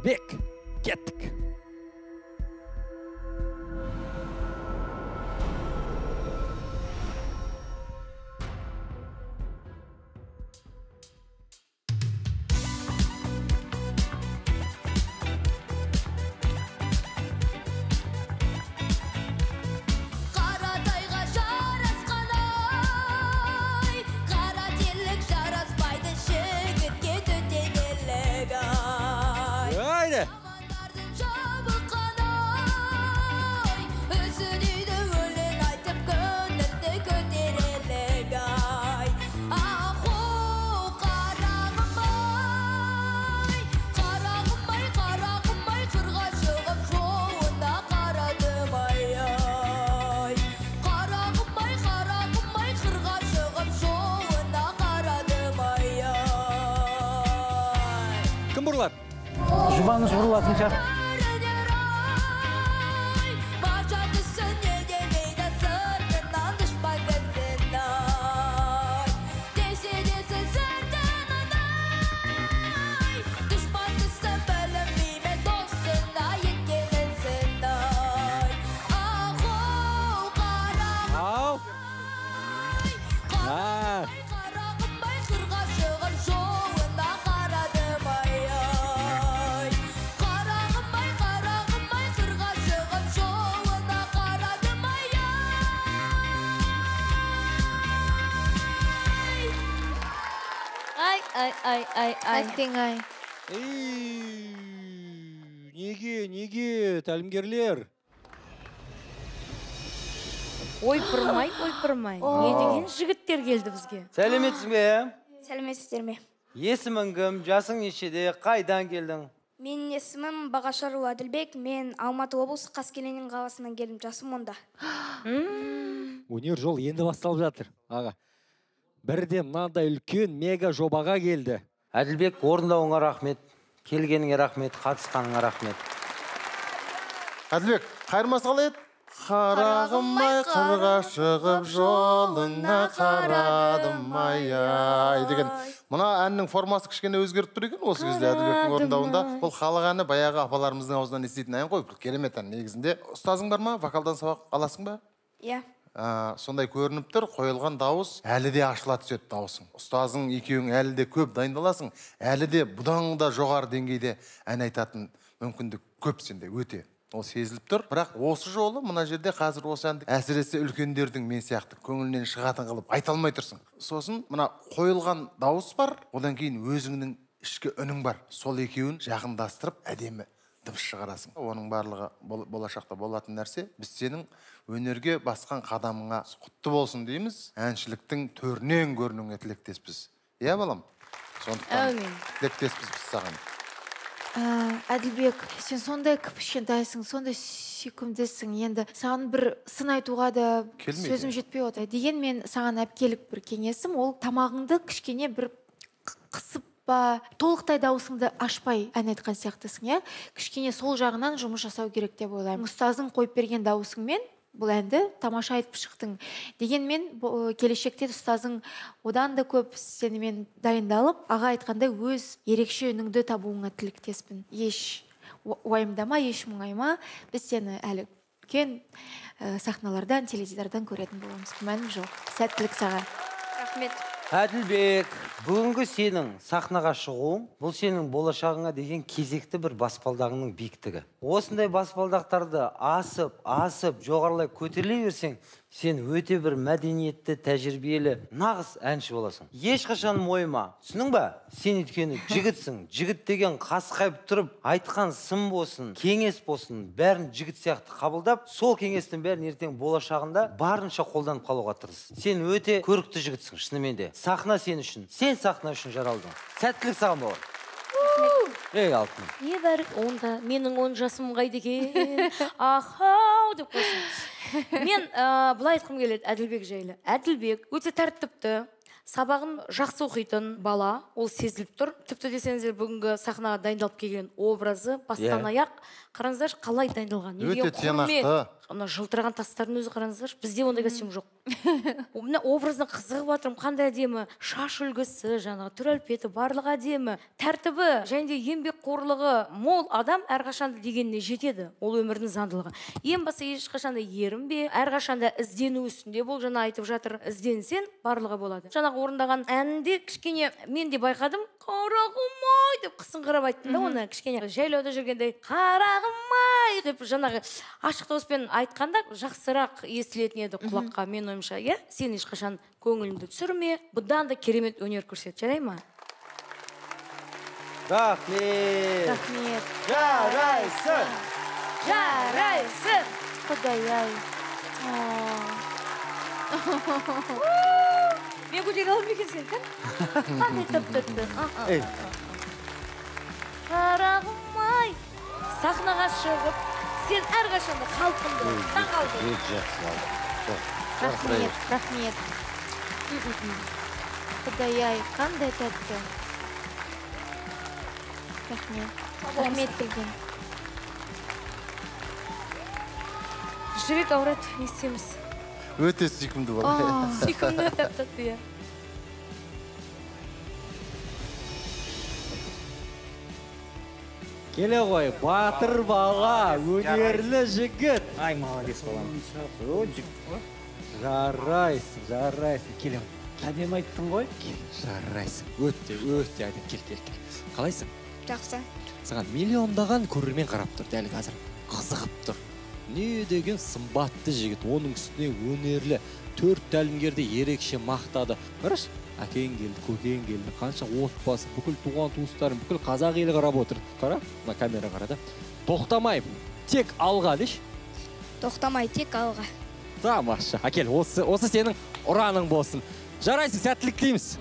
Әділбек, кеттік. Кім бұрылар? Жұбаныз бұрылатын шығар. Ай. Неге, тәлімгерлер? Ойпырмай. Не деген жігіттер келді бізге? Сәлеметсің бе? Сәлеметсіздер ме? Есімің кім? Жасың нешеде? Қайдан келдің? Менің есімім Бағашару Әділбек. Мен Алматы облысы Қаскелеңнің қаласынан келдім. Жасым онда. Өнер жол енді басталып жатыр, аға. Бірде мынандай үлкен мега жобаға келді. Әділбек, орындауыңа рахмет. Келгеніңе рахмет, қатысқаныңа рахмет. Әділбек, қайырмасы қалай еді? Қарағым-ай, қырға шығып жолына қарадым-ай деген. Мұна әннің формасы кішкене өзгеріп тұр екен осы кезде Әділбектің орындауында. Бұл халық әні баяғы апаларымыздың аузынан еститін ән қой, керемет ән негізінде. Ұстазың бар ма? Вокалдан сабақ аласың ба? Иә. Сондай көрініп тұр, қойылған дауыс әлі де ашыла түседі дауысың. Ұстазың екеуің әлі де көп дайындаласың, әлі де бұдан да жоғары деңгейде ән айтатын мүмкіндік көп сенде, өте. Ол сезіліп тұр. Бірақ осы жолы мына жерде қазір осы әнді әсіресе үлкендердің мен сияқты көңілінен шығатын қылып айта алмай тұрсың. Сосын мына қойылған дауыс бар, одан кейін өзіңнің ішкі үнің бар. Сол екеуін жақындастырып әдемі дыбыс шығарасың. Оның барлығы болашақта болатын нәрсе. Біз сенің өнерге басқан қадамыңа құтты болсын дейміз. Әншіліктің төрінен көрінуіңе тілектеспіз. Иә балам? Сондықтан тілектеспіз біз саған. Әділбек, сен сондай кішкентайсың, сондай сүйкімдісің. Енді саған бір сын айтуға да сөзім жетпей отыр. Деген мен саған әпкелік бір кеңесім, ол тамағыңды кішкене бір қысып толықтай дауысыңды ашпай ән айтқан сияқтысың, иә? Кішкене сол жағынан жұмыс жасау керек деп ойлаймын. Ұстазың қойып берген дауысыңмен бұл әнді тамаша айтып шықтың. Дегенмен келешекте ұстазың одан да көп сенімен дайындалып, аға айтқандай өз ерекше үніңді табуыңа тілектеспін. Еш уайымдама, еш мұңайма. Біз сені әлі үлкен сахналардан, теледидардан көретін боламыз. Күмәнім жоқ. Сәттілік саған. Рахмет. Әділбек, бүгінгі сенің сахнаға шығуың, бұл сенің болашағыңа деген кезекті бір баспалдағының биіктігі. Осындай баспалдақтарды асып, жоғарылай көтеріле берсең, сен өте бір мәдениетті, тәжірибелі, нағыз әнші боласың. Ешқашан мойыма, түсінің ба? Сен өйткені жігітсің. Жігіт деген қасқайып тұрып, айтқан сын болсын, кеңес болсын, бәрін жігіт сияқты қабылдап, сол кеңестің бәрін ертең болашағында барынша қолданып қалуға тырыс. Сен өте көрікті жігітсің, шынымен де. Сахна сен үшін, сен сахна үшін жаралдың. Сәттілік саған бауыр. Ей алтын. Не бар онда, менің 10 жасым қайда екен? Ахау деп қойсын. Мен былай айтқым келеді Әділбек жайлы. Әділбек өте тәртіпті, сабағын жақсы оқитын бала, ол сезіліп тұр. Тіпті десеңіздер бүгінгі сахнаға дайындалып келген образы бастан аяқ Қараңыздаршы, қалай дайындалған. Неге Өте тиянақты. Ана жылтыраған тастардың өзі қараңыздаршы, бізде ондай костюм жоқ. Мына образына қызығып жатырмын, қандай әдемі, шаш үлгісі, жаңағы түр әлпеті, барлығы әдемі, тәртібі, және де еңбекқорлығы мол адам әрқашанда дегеніне жетеді. Ол өмірдің заңдылығы. Ең басы ешқашанда ерінбе, әрқашанда іздену үстінде бол, жаңа айтып жатыр, ізденсең барлығы болады. Жаңағы орындаған әнінде кішкене мен де байқадым, қарағым-ай деп қысыңқырап айттым да оны, кішкене жайлауда жүргенде қарағым-ай деп жаңағы ашық дауыспен айтқанда жақсырақ естілетін еді құлаққа, мен ойымша, иә? Сен ешқашан көңіліңді түсірме, бұдан да керемет өнер көрсет, жарай ма? Рахмет. Рахмет. Жарайсың. Жарайсың. Құдай-ай. Мен көтере аламын екен сен, қандай тәп-тәтті. Қарағым-ай, сахнаға шығып, сен әрқашанда халқыңды таңғалдың. Рахмет. Құдай-ай, қандай тәтті. Рахмет келген. Жүрек ауырады, не істейміз? Өте сүйкімді болды. Сүйкімді тәп-тәтті, иә. Келе ғой, батыр бала, өнерлі жігіт. Ай, молодец балам. Жарайсың. Келе ғой. Әдемі айттың ғой. Жарайсың. Өте әдем. Кел. Қалайсың? Жақсы. Саған миллиондаған көрермен қарап тұр, дәл қазір. Қызығып тұр. Не деген сымбатты жігіт, оның үстіне өнерлі, 4 тәлімгерді ерекше мақтады. Қараш, әкең келді, көкең келді, қанша отбасы, бүкіл туған туыстарым, бүкіл қазақ елі қарап отыр. Қара, мына камера қарады. Тоқтамай, тек алға деш. Тоқтамай, тек алға. Тамаша. Әкел, осы сенің ұраның болсын. Жарайсың, сәттілік тілейміз.